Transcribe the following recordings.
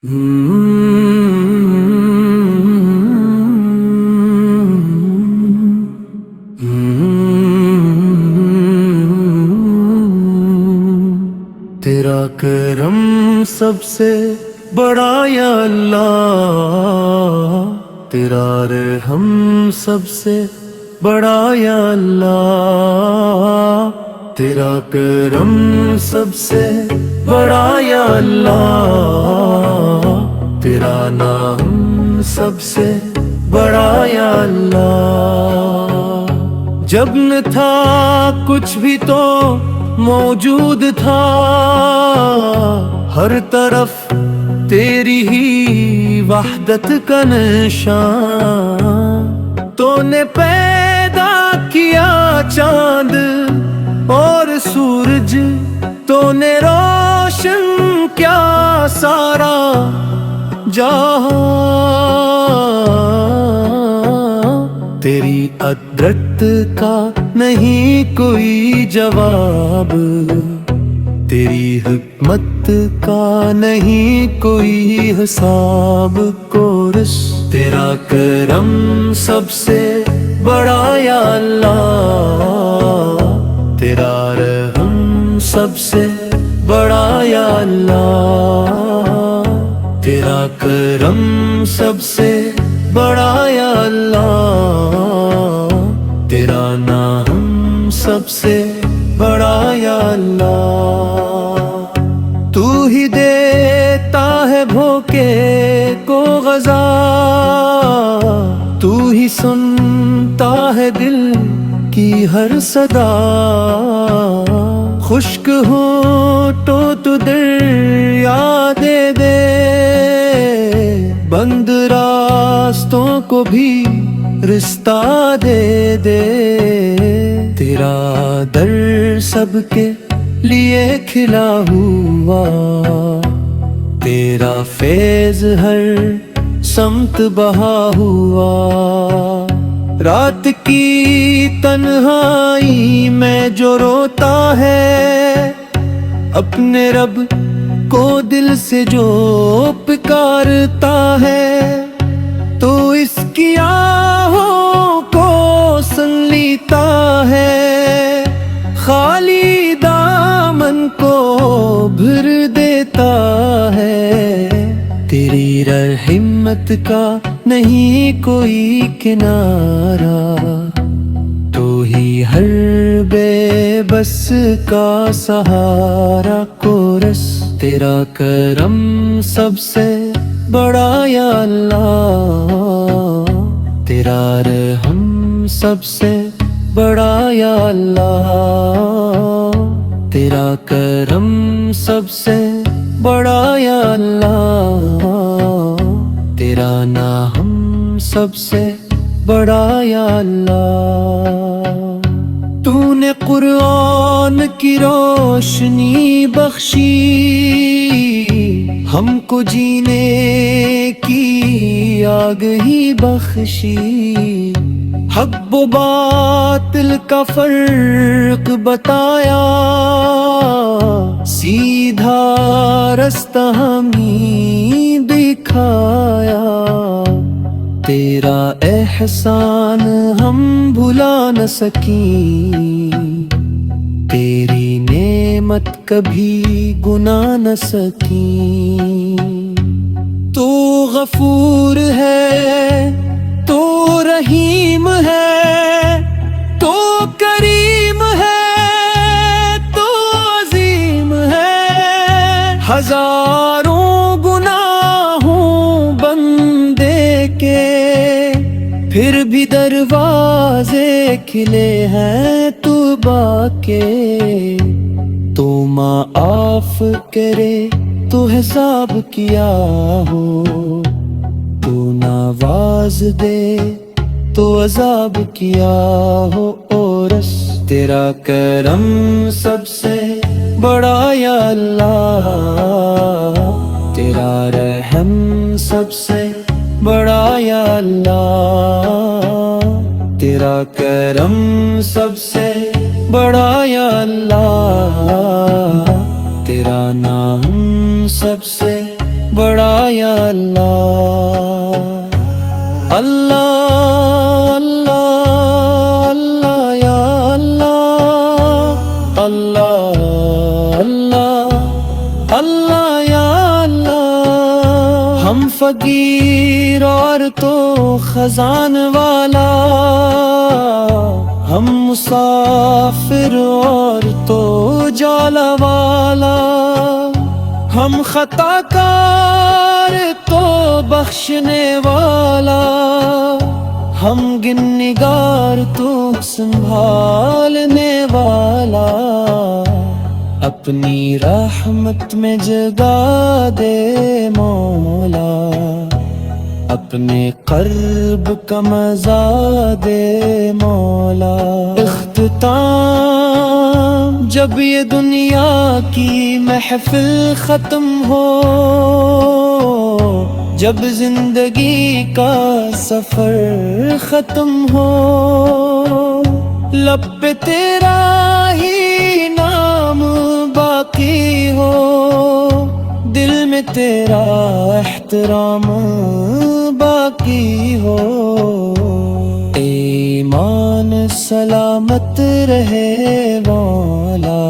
تیرا کرم سب سے بڑا یا اللہ، تیرا رحم سب سے بڑا یا اللہ، تیرا کرم سب سے بڑا یا اللہ، تیرا نام سب سے بڑا یا اللہ۔ جب نہ تھا کچھ بھی تو موجود تھا، ہر طرف تیری ہی وحدت کا نشان۔ تو نے پیدا کیا چاند اور سورج، تو نے روشن کیا سارا جہاں۔ تیری قدرت کا نہیں کوئی جواب، تیری حکمت کا نہیں کوئی حساب کورس۔ تیرا کرم سب سے بڑا یا اللہ، تیرا رحم سب سے بڑا یا اللہ، تیرا کرم سب سے بڑا یا اللہ، تیرا نام سب سے بڑا یا اللہ۔ تو ہی دیتا ہے بھوکے کو غذا، تو ہی سنتا ہے دل کی ہر صدا۔ خشک ہو تو دریا دے دے، بند راستوں کو بھی رستہ دے دے۔ تیرا در سب کے لیے کھلا ہوا، تیرا فیض ہر سمت بہا ہوا۔ رات کی تنہائی میں جو روتا ہے، اپنے رب کو دل سے جو پکارتا ہے، تو اس کی آہوں کو سن لیتا ہے، خالی دامن کو بھر دیتا ہے۔ تیری رحمت کا نہیں کوئی کنارہ، تو ہی ہر بے بس کا سہارا کورس۔ تیرا کرم سب سے بڑا یا اللہ، تیرا رحم سب سے بڑا یا اللہ، تیرا کرم سب سے بڑا یا اللہ، تیرا نام سب سے بڑا یا اللہ۔ تو نے قرآن کی روشنی بخشی، ہم کو جینے کی آگہی بخشی، حق و باطل کا فرق بتایا، سیدھا رستہ ہمیں دکھایا۔ تیرا احسان ہم بھلا نہ سکیں، تیری نعمت کبھی گنا نہ سکیں۔ تو غفور ہے، تو رحیم ہے، تو کریم ہے، تو عظیم ہے۔ ہزاروں گناہوں بندے کے، پھر بھی دروازے کھلے ہیں توبہ کے۔ تو معاف کرے تو حساب کیا ہو، تو نواز دے تو عذاب کیا ہو اورس۔ تیرا کرم سب سے بڑا یا اللہ، تیرا رحم سب سے بڑا یا اللہ، تیرا کرم سب سے بڑا یا اللہ، تیرا نام سب سے بڑا یا اللہ اللہ اللہ اللہ یا اللہ اللہ اللہ اللہ یا اللہ ہم فقیر اور تو خزان والا ہم مسافر اور تو جالا والا ہم خطا کار تو بخشنے والا ہم گنہگار تو سنبھالنے والا اپنی رحمت میں جگا دے مولا اپنے قرب کا مزہ دے مولا اختتام جب یہ دنیا کی محفل ختم ہو جب زندگی کا سفر ختم ہو لب پہ تیرا ہی نام باقی ہو دل میں تیرا احترام باقی ہو ایمان سلامت رہے مولا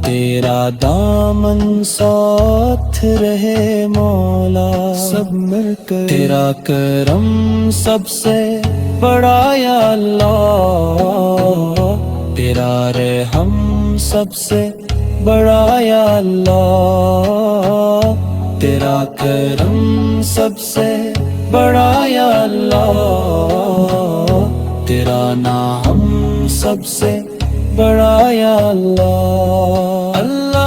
تیرا دامن ساتھ رہے مولا سب مل کر تیرا کرم سب سے بڑا یا اللہ تیرا رحم سب سے بڑا یا اللہ تیرا کرم سب سے بڑا یا اللہ تیرا نام سب سے بڑا یا اللہ اللہ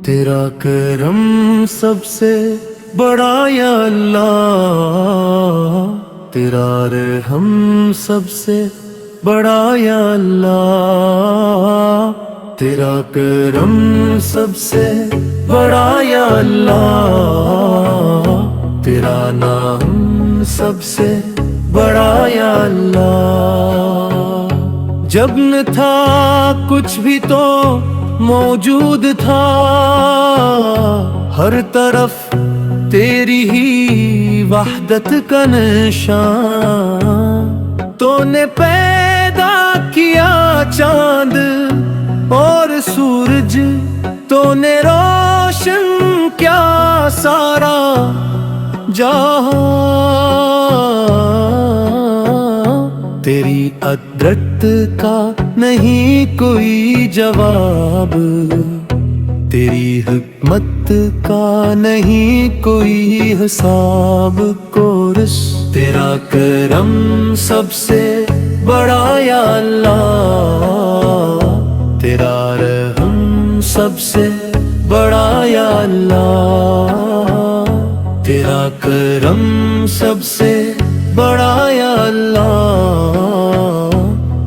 تیرا کرم سب سے بڑا یا اللہ تیرا رحم سب سے بڑا یا اللہ تیرا کرم سب سے بڑا یا اللہ تیرا نام سب سے بڑا یا اللہ جب نہ تھا کچھ بھی تو موجود تھا ہر طرف تیری ہی وحدت کا نشان تو نے پیدا کیا چاند اور سورج تو نے روشن کیا سارا جہاں تیری قدرت کا نہیں کوئی جواب تیری حکمت کا نہیں کوئی حساب کورس تیرا کرم سب سے بڑا یا اللہ تیرا رحم سب سے بڑا یا اللہ تیرا کرم سب سے بڑا یا اللہ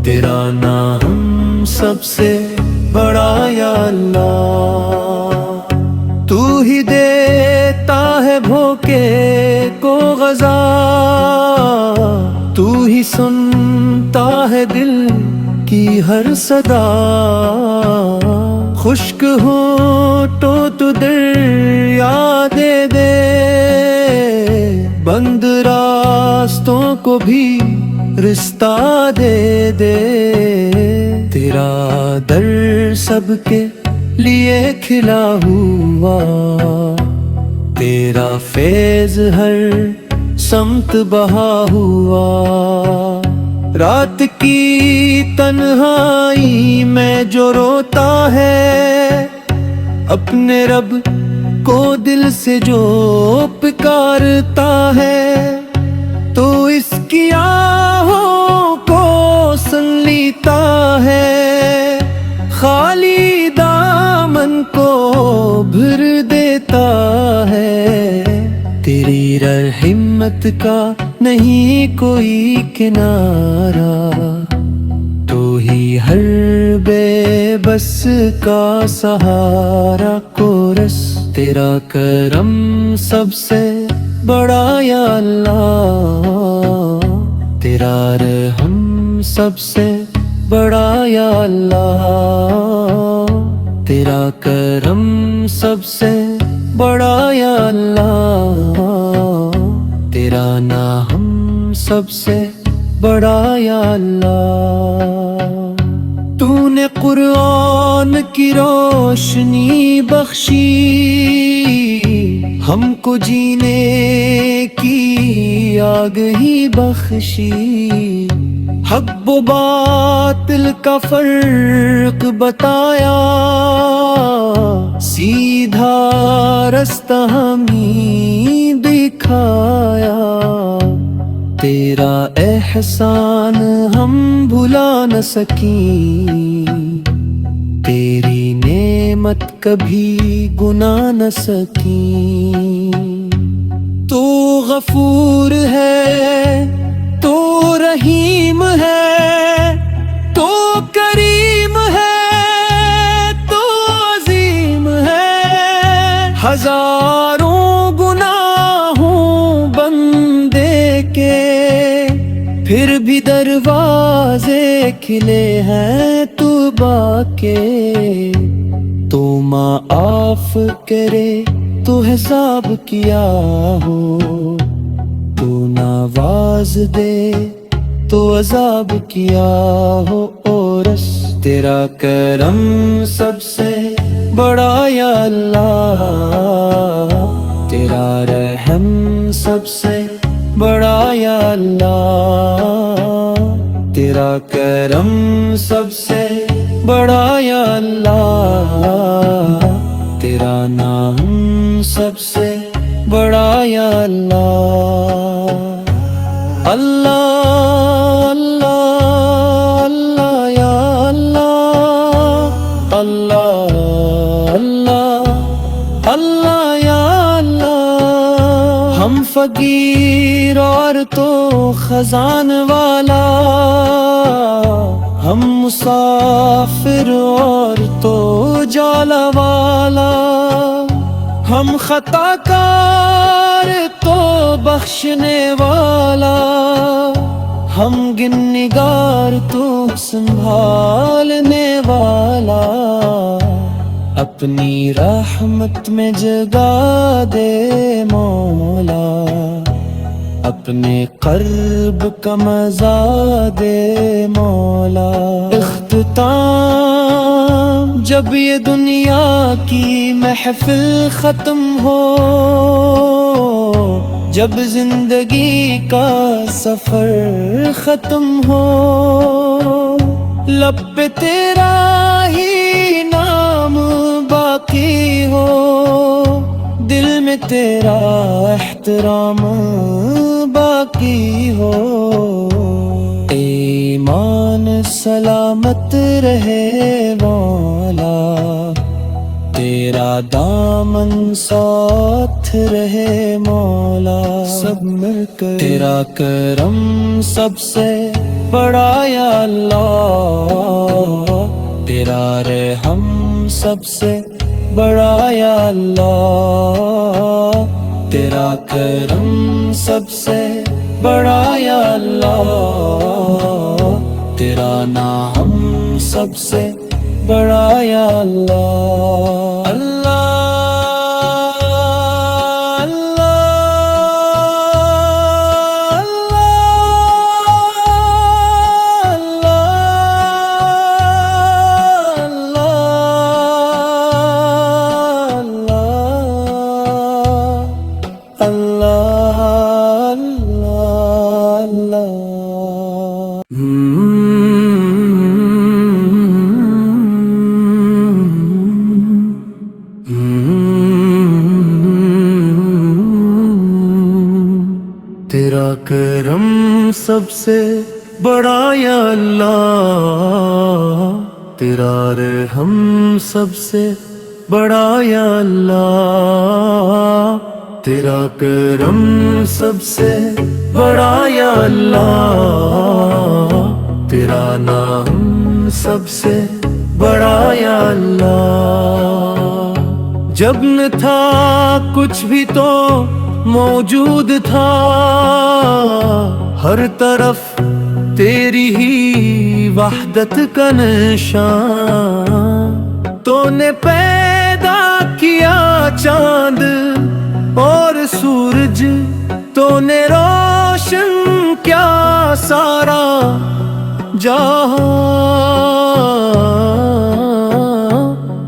تیرا نام سب سے بڑا یا اللہ تو ہی دیتا ہے بھوکے کو غذا تو ہی سنتا ہے دل کی ہر صدا خشک ہو تو دریا دے دے بند راستوں کو بھی رستہ دے دے تیرا در سب کے لیے کھلا ہوا تیرا فیض ہر سمت بہا ہوا رات کی تنہائی میں جو روتا ہے اپنے رب کو دل سے جو پکارتا ہے تو اس کی آہوں کو سن لیتا ہے خالی دار تیرا ہمت کا نہیں کوئی کنارہ، تو ہی ہر بے بس کا سہارا کورس۔ تیرا کرم سب سے بڑا یا اللہ، تیرا رحم سب سے بڑا یا اللہ، تیرا کرم سب سے بڑا یا اللہ، تیرا نام سب سے بڑا یا اللہ۔ تو نے قرآن کی روشنی بخشی، ہم کو جینے کی آگہی بخشی، حق و باطل کا فرق بتایا، سیدھا رستہ ہمیں دکھایا، تیرا احسان ہم بھلا نہ سکیں، تیری نعمت کبھی گنا نہ سکیں۔ تو غفور ہے، تو رحیم ہے، تو کریم ہے، تو عظیم ہے، ہزاروں گناہوں بندے کے پھر بھی دروازے کھلے ہیں توبہ کے۔ تو معاف کرے تو حساب کیا ہو، تو نواز دے تو عذاب کیا ہو اورس۔ تیرا کرم سب سے بڑا یا اللہ، تیرا رحم سب سے بڑا یا اللہ، تیرا کرم سب سے بڑا یا اللہ، تیرا نام سب سے بڑا یا اللہ۔ اللہ اللہ اللہ یا اللہ، اللہ اللہ اللہ یا اللہ۔ ہم فقیر اور تو خزان والا، ہم مسافر اور تو جالا والا، ہم خطا کار تو بخشنے والا، ہم گنہگار تو سنبھالنے والا، اپنی رحمت میں جگا دے مولا، اپنے قرب کا مزہ دے مولا۔ اختتام جب یہ دنیا کی محفل ختم ہو، جب زندگی کا سفر ختم ہو، لب پہ تیرا ہی نام باقی ہو، دل میں تیرا احترام باقی ہو، ایمان سلامت رہے مولا، تیرا دامن ساتھ رہے مولا، سب مل کر تیرا کرم سب سے بڑا یا اللہ، تیرا رحم سب سے بڑا یا اللہ، تیرا کرم سب سے بڑا یا اللہ، تیرا نام سب سے بڑا یا اللہ۔ اللہ تیرا کرم سب سے بڑا یا اللہ، تیرا رحم سب سے بڑا یا اللہ، تیرا کرم سب سے بڑا یا اللہ، تیرا نام سب سے بڑا یا اللہ۔ جب نہ تھا کچھ بھی تو موجود تھا، ہر طرف تیری ہی وحدت کا نشان۔ تو نے پیدا کیا چاند اور سورج، تو نے روشن کیا سارا جہاں۔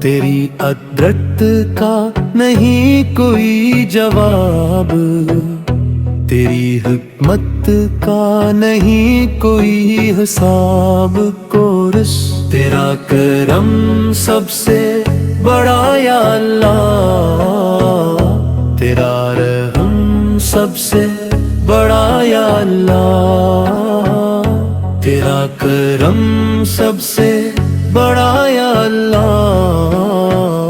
تیری قدرت کا نہیں کوئی جواب، تیری حکمت کا نہیں کوئی حساب کورس۔ تیرا کرم سب سے بڑا یا اللہ، تیرا رحم سب سے بڑا یا اللہ، تیرا کرم سب سے بڑا یا اللہ،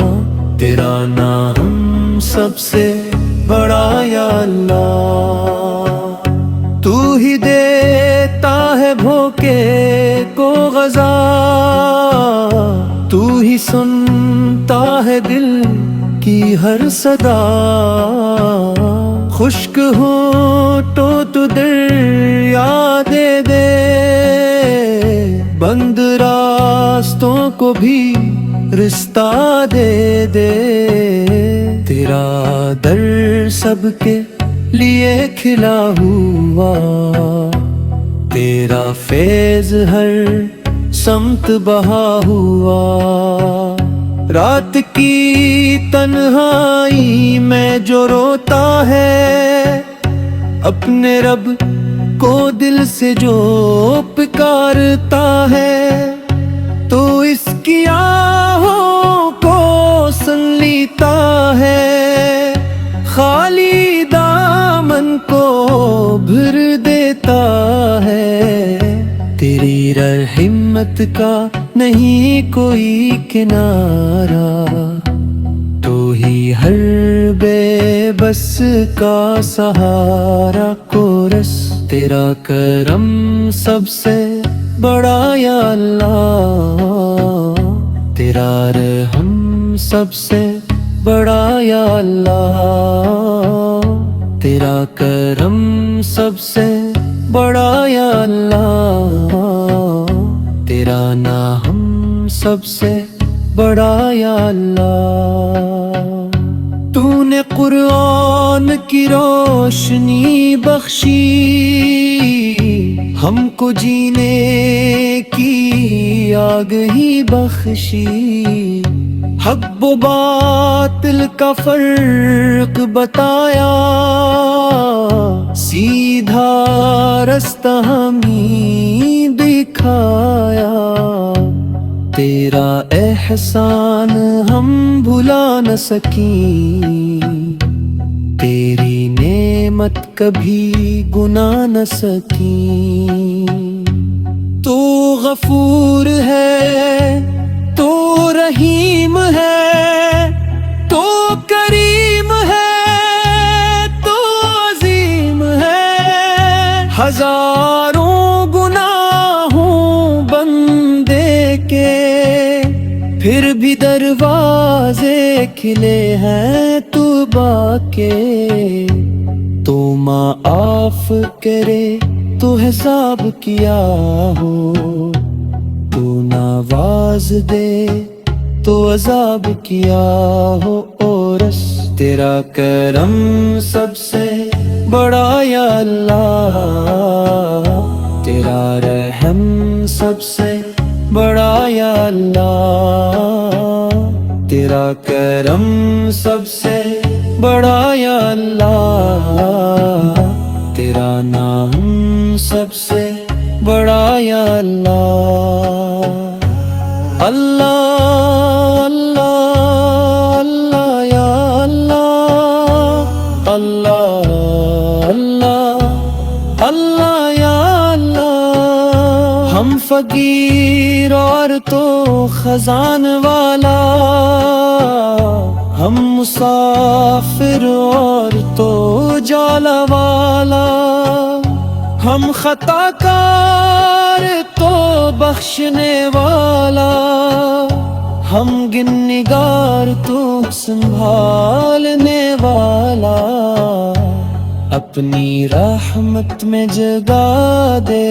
تیرا نام سب سے بڑا یا اللہ۔ تو ہی دیتا ہے بھوکے کو غذا، تو ہی سنتا ہے دل کی ہر صدا۔ خشک ہو تو دریا دے دے، بند راستوں کو بھی رستہ دے دے۔ تیرا در سب کے لیے کھلا ہوا، تیرا فیض ہر سمت بہا ہوا۔ رات کی تنہائی میں جو روتا ہے، اپنے رب کو دل سے جو پکارتا ہے، تو اس کی آہوں کو سن لیتا ہے، خالی دامن کو بھر دیتا ہے۔ تیری رحمت کا نہیں کوئی کنارہ، تو ہی ہر بے بس کا سہارا کورس۔ تیرا کرم سب سے بڑا یا اللہ، تیرا رحم سب سے بڑا یا اللہ، تیرا کرم سب سے بڑا یا اللہ، تیرا نام سب سے بڑا یا اللہ۔ تو نے قرآن کی روشنی بخشی، ہم کو جینے کی آگہی بخشی، حق و باطل کا فرق بتایا، سیدھا رستہ ہمیں دکھایا۔ تیرا احسان ہم بھلا نہ سکیں، تیری نعمت کبھی گنا نہ سکیں۔ تو غفور ہے، تو رحیم ہے، تو کریم ہے، تو عظیم ہے۔ ہزاروں گناہوں بندے کے، پھر بھی دروازے کھلے ہیں توبہ کے۔ تو معاف کرے تو حساب کیا ہو، تو نواز دے تو عذاب کیا ہو اورس۔ تیرا کرم سب سے بڑا یا اللہ، تیرا رحم سب سے بڑا یا اللہ، تیرا کرم سب سے بڑا یا اللہ، تیرا نام سب سے بڑا یا اللہ۔ اللہ اللہ اللہ یا اللہ، اللہ اللہ اللہ یا اللہ۔ ہم فقیر اور تو خزان والا، ہم مسافر اور تو جالا والا، ہم خطا کار تو بخشنے والا، ہم گن نگار تو سنبھالنے والا، اپنی رحمت میں جگا دے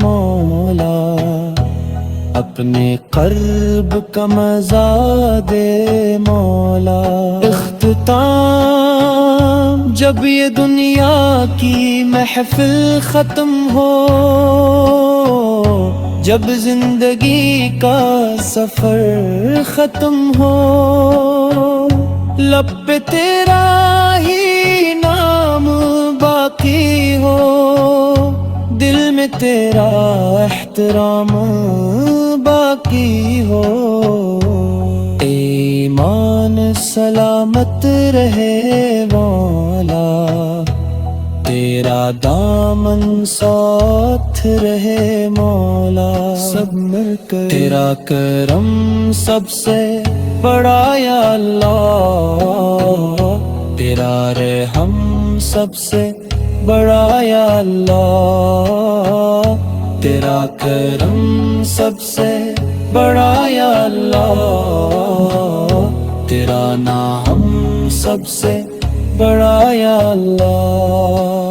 مولا، اپنے قرب کا مزہ دے مولا۔ اختتام جب یہ دنیا کی محفل ختم ہو، جب زندگی کا سفر ختم ہو، لب پہ تیرا ہی نام باقی ہو، دل میں تیرا احترام باقی ہو، ایمان سلامت رہے مولا، تیرا دامن ساتھ رہے مولا، سب مل کر تیرا کرم سب سے بڑا یا اللہ، تیرا رحم سب سے بڑا یا اللہ، تیرا کرم سب سے بڑا یا اللہ، تیرا نام سب سے بڑا یا اللہ۔